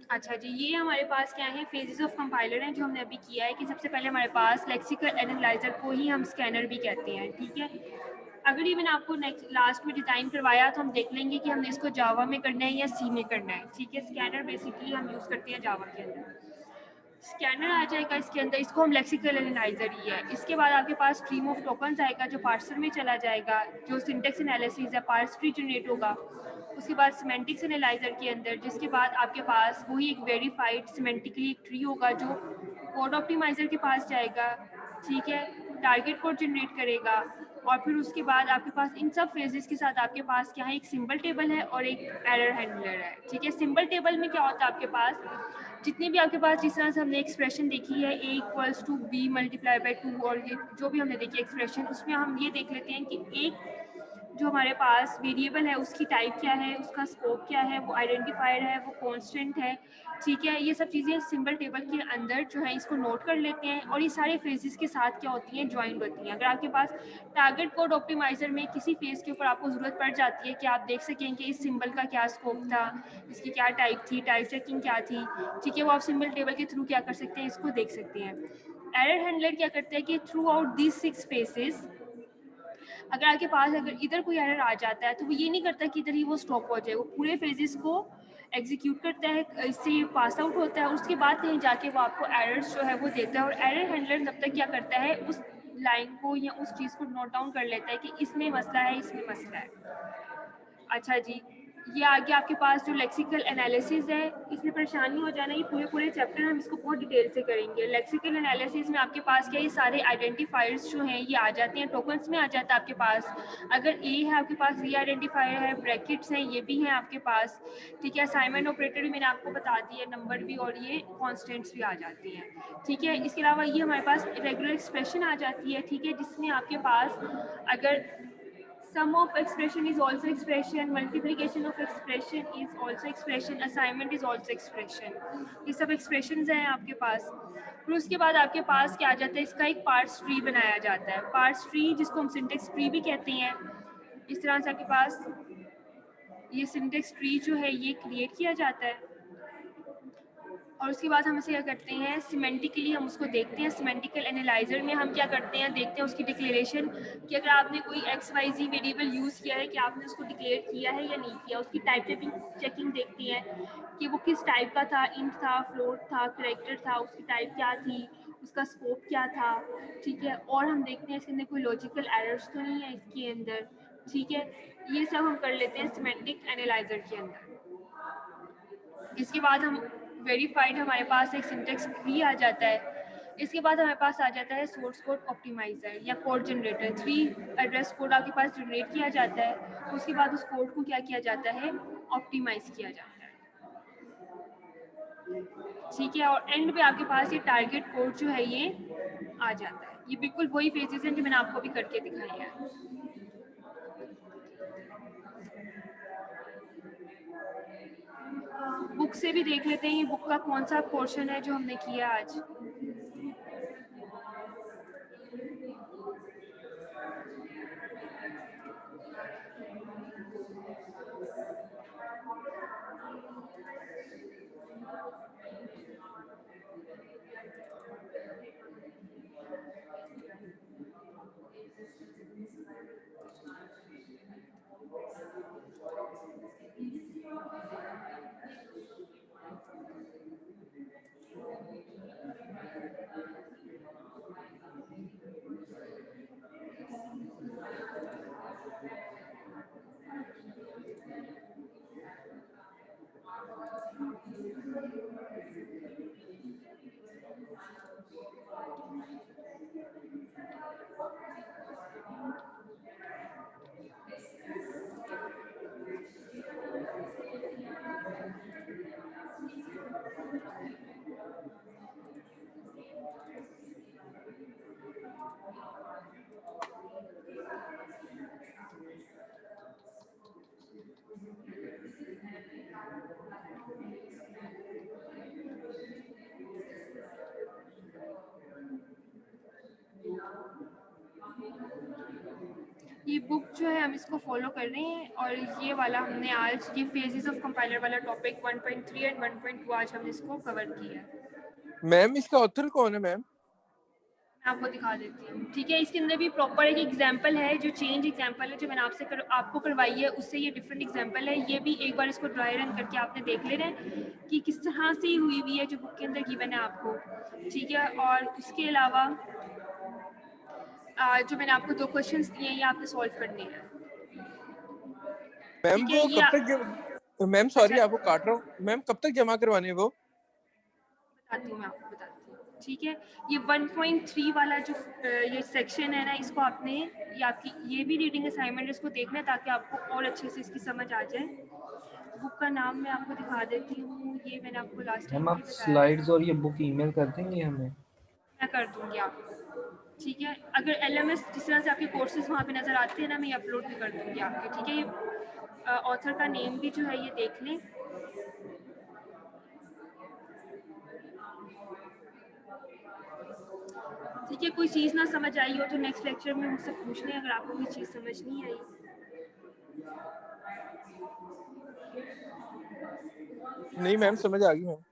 अच्छा जी, ये हमारे पास क्या है, फेजेस ऑफ कंपाइलर हैं जो हमने अभी किया है कि सबसे पहले हमारे पास लेक्सिकल एनालाइजर को ही हम स्कैनर भी कहते हैं, ठीक है। अगर ये मैंने आपको नेक्स्ट लास्ट में डिज़ाइन करवाया तो हम देख लेंगे कि हमने इसको जावा में करना है या सी में करना है, ठीक है। स्कैनर बेसिकली हम यूज़ करते हैं जावा के अंदर। स्कैनर आ जाएगा इसके अंदर, इसको हम लेक्सिकल एनालाइजर ही है। इसके बाद आपके पास स्ट्रीम ऑफ टोकन्स आएगा जो पार्सर में चला जाएगा, जो सिंटेक्स एनालिसिस है, पार्स ट्री जनरेट होगा। उसके बाद सिमेंटिक्स एनालाइजर के अंदर, जिसके बाद आपके पास वही एक वेरीफाइड सिमेंटिकली एक ट्री होगा जो कोड ऑप्टिमाइजर के पास जाएगा, ठीक है, टारगेट कोड जनरेट करेगा। और फिर उसके बाद आपके पास इन सब फेजेस के साथ आपके पास क्या है, एक सिंबल टेबल है और एक एरर हैंडलर है, ठीक है। सिंबल टेबल में क्या होता है, आपके पास जितनी भी आपके पास, जिस तरह से हमने एक्सप्रेशन देखी है a equals to b multiply by 2 और ये जो भी हमने देखी एक्सप्रेशन, उसमें हम ये देख लेते हैं कि एक जो हमारे पास वेरिएबल है उसकी टाइप क्या है, उसका स्कोप क्या है, वो आइडेंटिफायर है, वो कांस्टेंट है, ठीक है। ये सब चीज़ें सिंबल टेबल के अंदर जो है इसको नोट कर लेते हैं और ये सारे फेजेस के साथ क्या होती हैं, ज्वाइंट होती हैं। अगर आपके पास टारगेट कोड ऑप्टिमाइजर में किसी फेज के ऊपर आपको ज़रूरत पड़ जाती है कि आप देख सकें कि इस सिंबल का क्या स्कोप था, इसकी क्या टाइप थी, टाइप चेकिंग क्या थी, ठीक है, वो आप सिंबल टेबल के थ्रू क्या कर सकते हैं, इसको देख सकते हैं। एरर हैंडलर क्या करता है कि थ्रू आउट दीज 6 फेजेस अगर आपके पास अगर इधर कोई एरर आ जाता है तो वो ये नहीं करता कि इधर ही वो स्टॉप हो जाए, वो पूरे फेजेस को एग्जीक्यूट करता है, इससे पास आउट होता है, उसके बाद कहीं जाके वो आपको एरर्स जो है वो देता है। और एरर हैंडलर तब तक क्या करता है, उस लाइन को या उस चीज़ को नोट डाउन कर लेता है कि इसमें मसला है, इसमें मसला है। अच्छा जी, ये आगे आपके पास जो लेक्सिकल एनालिसिस है, इसमें परेशानी हो जाना, ये पूरे चैप्टर हम इसको बहुत डिटेल से करेंगे। लेक्सिकल एनालिसिस में आपके पास क्या, ये सारे आइडेंटिफायर्स जो हैं ये आ जाते हैं, टोकन्स में आ जाता है आपके पास। अगर ए है आपके पास, री आइडेंटिफायर है, ब्रैकेट्स हैं, ये भी हैं आपके पास, ठीक है। असाइनमेंट ऑपरेटर भी मैंने आपको बता दिया, नंबर भी, और ये कॉन्स्टेंट्स भी आ जाती हैं, ठीक है। इसके अलावा ये हमारे पास रेगुलर एक्सप्रेशन आ जाती है, ठीक है, जिसमें आपके पास अगर sum of expression is also expression, multiplication of expression is also expression, assignment is also expression, ये सब expressions हैं आपके पास। फिर उसके बाद आपके पास क्या आ जाता है, इसका एक पार्ट्स ट्री बनाया जाता है, पार्ट्स ट्री जिसको हम सिंटेक्स ट्री भी कहते हैं। इस तरह से आपके पास ये सिंटेक्स ट्री जो है ये क्रिएट किया जाता है और उसके बाद हम इसे क्या करते हैं, सिमेंटिकली हम उसको देखते हैं। सिमेंटिकल एनालाइजर में हम क्या करते हैं, देखते हैं उसकी डिक्लेरेशन कि अगर आपने कोई XYZ वेरिएबल यूज़ किया है कि आपने उसको डिक्लेयर किया है या नहीं किया, उसकी टाइप चेकिंग देखती है कि वो किस टाइप का था, इंट था, फ्लोट था, कैरेक्टर था, उसकी टाइप क्या थी, उसका स्कोप क्या था, ठीक है। और हम देखते हैं इसके अंदर कोई लॉजिकल एरर्स तो नहीं है इसके अंदर, ठीक है। ये सब हम कर लेते हैं सिमेंटिक एनालाइजर के अंदर। इसके बाद हम वेरीफाइड, हमारे पास एक सिंटेक्स ट्री आ जाता है। इसके बाद हमारे पास आ जाता है सोर्स कोड ऑप्टिमाइजर या कोड जनरेटर। 3 एड्रेस कोड आपके पास जनरेट किया जाता है, उसके बाद उस कोड को क्या किया जाता है, ऑप्टिमाइज किया जाता है, ठीक है। और एंड पे आपके पास ये टारगेट कोड जो है ये आ जाता है। ये बिल्कुल वही फेजेस हैं जो मैंने आपको अभी करके दिखाई है। बुक से भी देख लेते हैं ये बुक का कौन सा पोर्शन है जो हमने किया आज। ये बुक जो है हम इसको फॉलो कर रहे हैं और ये वाला हमने आज ये फेजेस ऑफ कंपाइलर वाला टॉपिक 1.3 एंड 1.2 आज हमने इसको कवर किया है। मैम इसका ऑथर कौन है मैम? मैं आपको दिखा देती हूँ, ठीक है। इसके अंदर भी प्रॉपर एक एग्जांपल है, जो चेंज एग्जांपल है जो मैंने आपको करवाई है, उससे ये डिफरेंट एग्जांपल है। ये भी एक बार इसको ड्राई रन करके आपने देख लेना है कि किस तरह से हुई हुई है जो बुक के अंदर गिवन है आपको, ठीक है। और उसके अलावा जो मैंने आपको 2 क्वेश्चंस दिए हैं ये आपने सॉल्व करने हैं, मैम ठीक है। वो ये कब तक मैम सॉरी आपको काट रहा हूँ मैम, कब तक जमा करवाने हैं वो? बताती हूँ, मैं आपको बताती हूँ, ठीक है। ये 1.3 वाला जो ये सेक्शन है ना, इसको आपने ये आपकी ये भी रीडिंग असाइनमेंट इसको देखना है ताकि आपको और अच्छे से इसकी समझ आ जाए। बुक का नाम मैं आपको दिखा देती हूँ, ये मैंने आपको लास्ट टाइम मैम भी आप बताया था। स्लाइड्स और ये बुक ईमेल कर देंगे हमें? मैं कर दूँगी आपको, ठीक है। अगर LMS जिस तरह से आपके कोर्सेज वहाँ पे नज़र आते हैं ना, मैं ये अपलोड भी कर दूँगी आपके, ठीक है। ये ऑथर का नेम भी जो है ये देख लें। ठीक है, कोई चीज़ ना समझ आई हो तो नेक्स्ट लेक्चर में मुझसे पूछ लें, अगर आपको कोई चीज़ समझ नहीं आई। नहीं मैम समझ आ गई मैम।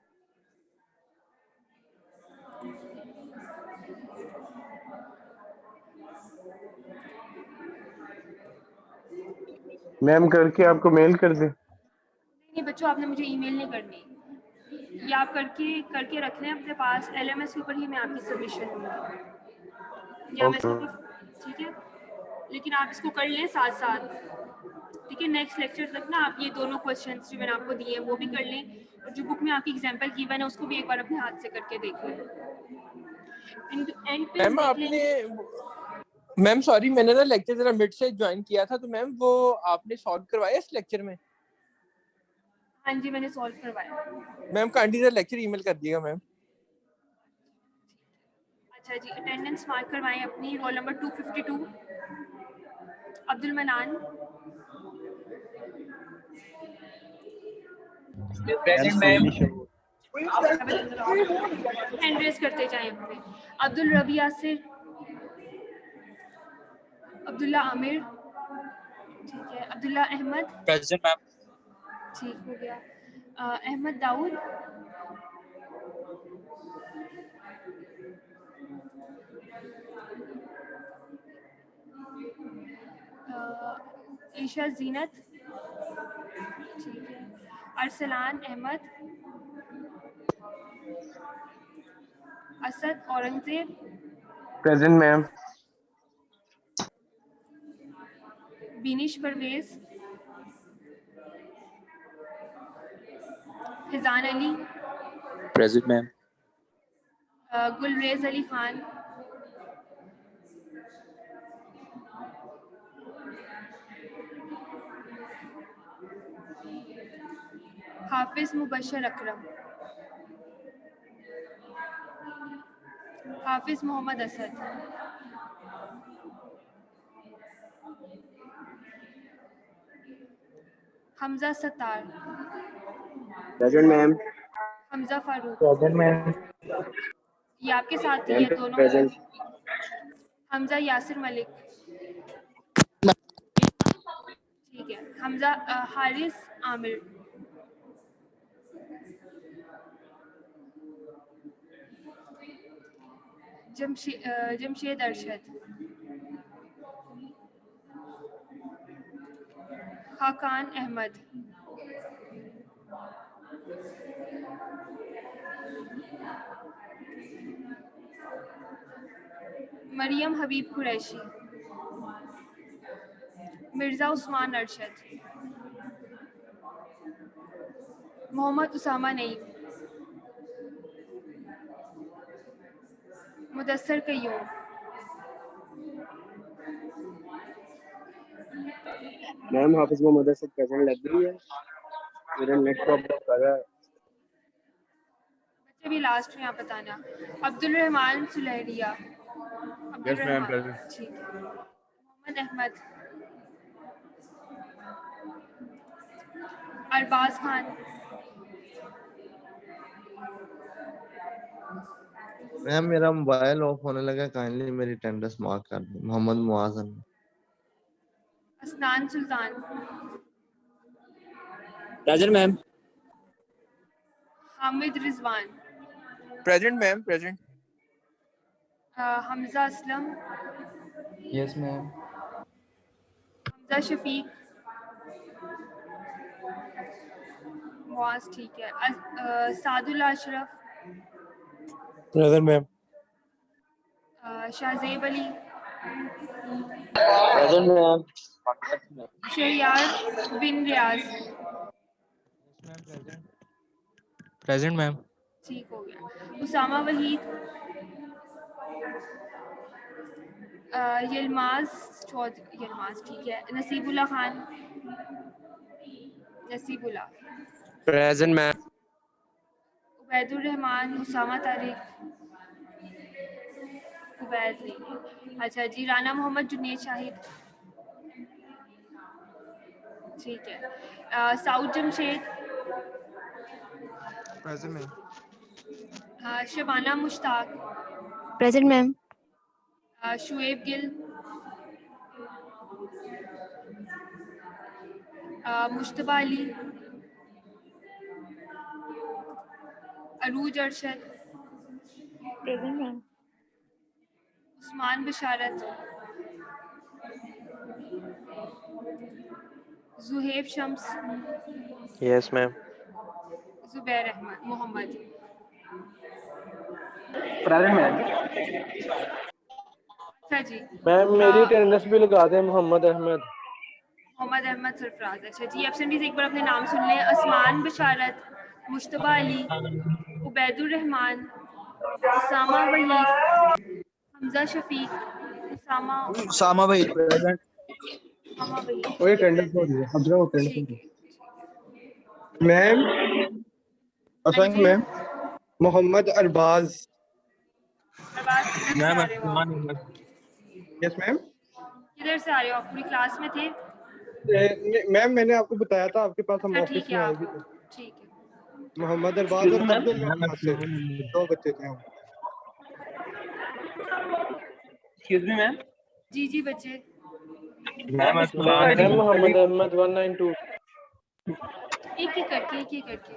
मैम करके आपको मेल कर दे। नहीं बच्चों, आपने मुझे ईमेल नहीं करनी, ये आप करके रख लें अपने पास। LMS के ऊपर ही मैं आपकी सबमिशन दूँगी या मैं इसको, ठीक है। लेकिन आप इसको कर लें साथ साथ, ठीक है। नेक्स्ट लेक्चर तक ना आप ये दोनों क्वेश्चंस जो मैंने आपको दिए हैं वो भी कर लें, और जो बुक में आपकी एग्जांपल गिवन है उसको भी एक बार अपने हाथ से करके देख लें। एंड पे हम मैम देख आपने लेंगे। मैम सॉरी मैंने ना लेक्चर जरा मिड से ज्वाइन किया था, तो मैम वो आपने सॉल्व करवाया इस लेक्चर में? हाँ जी, मैंने सॉल्व करवाया। मैम काइंडली जरा लेक्चर ईमेल कर दिएगा मैम। अच्छा जी, अटेंडेंस मार्क करवाएं अपनी। रोल नंबर 252 अब्दुल मनान। Present ma'am. हैंड रेज करते जाएं अपने। अब्दुल रबी यासिर, अब्दुल्ला आमिर, ठीक है। Abdullah Ahmad, present ma'am. ठीक हो गया। अहमद दाऊद, ईशा जीनत, ठीक है। Arsalan Ahmad, Asad Aurangzeb, present ma'am. Beenish Parvez, Fizan Ali, present ma'am. Gulrez Ali Khan, Hafiz Mubashar Akram, Hafiz Mohammad Asad, Hamza Sattar, present ma'am. Hamza Farooq, present ma'am. ये आपके साथ ही है दोनों। प्रेजेंट। हमजा यासिर मलिक, ठीक है। हमजा हारिस आमिर, जमशेद अरशद, खाकान अहमद, मरियम हबीब कुरैशी, मिर्ज़ा उस्मान अरशद, मोहम्मद उसामा नईम, मुदस्सर कय्यूम, मैम हाफिज मोहम्मद से प्रेजेंट लग गई है, मेरा नेट प्रॉब्लम कर रहा है। बच्चे भी लास्ट में आप बताना। अब्दुल रहमान सुलहरिया, अब्दुल रहमान, ठीक है। मोहम्मद अहमद, अरबाज खान, मैम मेरा मोबाइल ऑफ होने लगा, काइंडली मेरी अटेंडेंस मार्क कर दो। Mohammad Muazzan. Asnan Sultan, present ma'am. Hamid Rizwan, present ma'am, present. Hamza Aslam, yes ma'am. Hamza Shafiq, Muaz, ठीक है। Saadul Ashraf, present ma'am. Shahzeb Ali, present ma'am. Shahryar bin Riaz, present ma'am. ठीक हो गया। उसामा वहीद, यलमाज चौधरी, यलमाज, ठीक है। Naseebullah Khan, Naseebullah, present ma'am. उबैदुर रहमान, उसामा तारिक, उबैद नहीं, अच्छा जी। राना मोहम्मद जुनेद शाहिद, ठीक है। Saud Jamshed, present ma'am. Shabana Mushtaq, Present, ma'am. Shoaib Gill, Mushtaba Ali, Arooj Arshad, Present, ma'am. Usman Basharat, Zuhaib Shams, yes ma'am. Zubair Ahmad Mohammad, present ma'am. अच्छा जी। मैम मेरी अटेंडेंस भी लगा दें। मोहम्मद अहमद। मोहम्मद अहमद सरफराज, अच्छा जी। एब्सेंटीज एक बार अपने नाम सुन लें। असमान बिशारत, मुश्तबा अली, उबैदुर रहमान, उसामा वहीद, हमजा शफीक, सामा भाई प्रेजेंट। उसामा वहीद, वही ठीक है, अटेंडेंस हो रही है, अब जाओ अटेंडेंस हो ठीक रही है। है। मैम हाँ अफान जी। मैम। मोहम्मद अरबाज। अरबाज किधर से आ रहे हो आप? Yes ma'am. किधर से आ रहे हो आप? पूरी क्लास में थे? मैम मैंने आपको बताया था आपके पास हम अच्छा ऑफिस ठीक है, में आप आएंगे तो ठीक है। मोहम्मद अरबाज और अब्दुल नासिर, दो बच्चे थे हम। Excuse me ma'am. जी जी बच्चे। मैम मोहम्मद अहमद 192। एक ही करके, एक ही करके।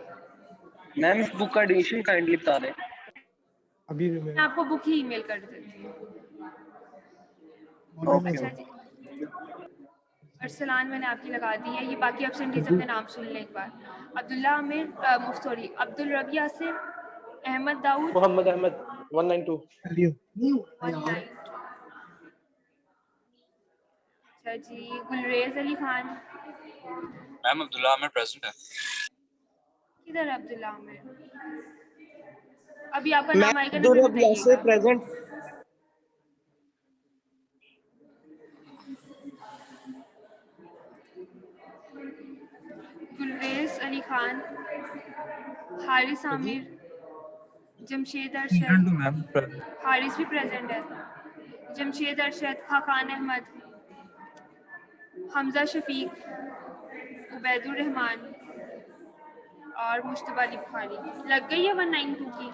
मैम इस बुक का एडिशन काइंडली बता दें। अभी भी मैं आपको बुक ही ईमेल कर देती हूँ। ओके। अच्छा जी। अरसलान मैंने आपकी लगा दी है। ये बाकी एब्सेंटीज अपने नाम सुन लें एक बार। अब्दुल्ला आमिर, सॉरी, अब्दुल रबी यासिर, अहमद दाऊद, मोहम्मद अहमद 192। 192। अच्छा जी। गुलरेज अली खान, मैम अब्दुल्ला आमिर प्रेजेंट है। किधर है अब्दुल्ला आमिर? अभी आपका नाम आएगा ना, फिर बताइएगा। प्रेजेंट। गुलरेज अली खान, हारिस आमिर, जमशेद अरशद, हारिस भी प्रेजेंट है। जमशेद अरशद, खाकान अहमद, हमजा शफीक, उबैदुर रहमान और मुश्तबा अली बुखारी। लग गई है 192 की?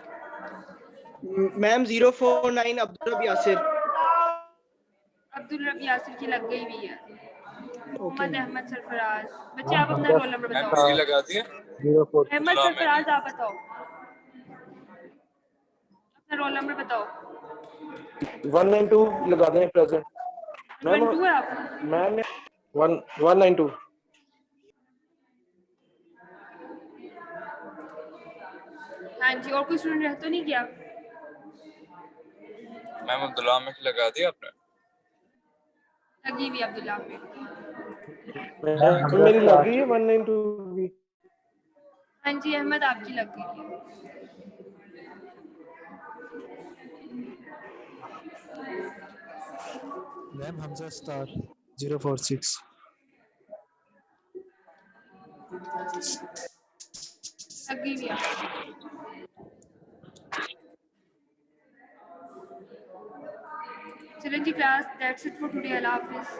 मैम 049 अब्दुल रब यासिर। अब्दुल रबी यासिर की लग गई भी है। मोहम्मद अहमद सरफराज। बच्चे आप अपना रोल नंबर बताओ। लगा दिए। अहमद सरफराज आप बताओ, अपना रोल नंबर बताओ। 192 लगा दें प्रेजेंट। मैम 112 है आप? मैम 192। हाँ जी। और कोई स्टूडेंट रह तो नहीं गया? मैम अब्दुल्ला आमिर की लगा दी आपने। लगी हुई अब्दुल्ला आमिर की। मेरी लग गई है 192 भी। हाँ जी अहमद आपकी लग गई है। Ma'am Hamza star 046। लग गई भी आपकी। चलें जी class, that's it for today, Allah हाफिज़।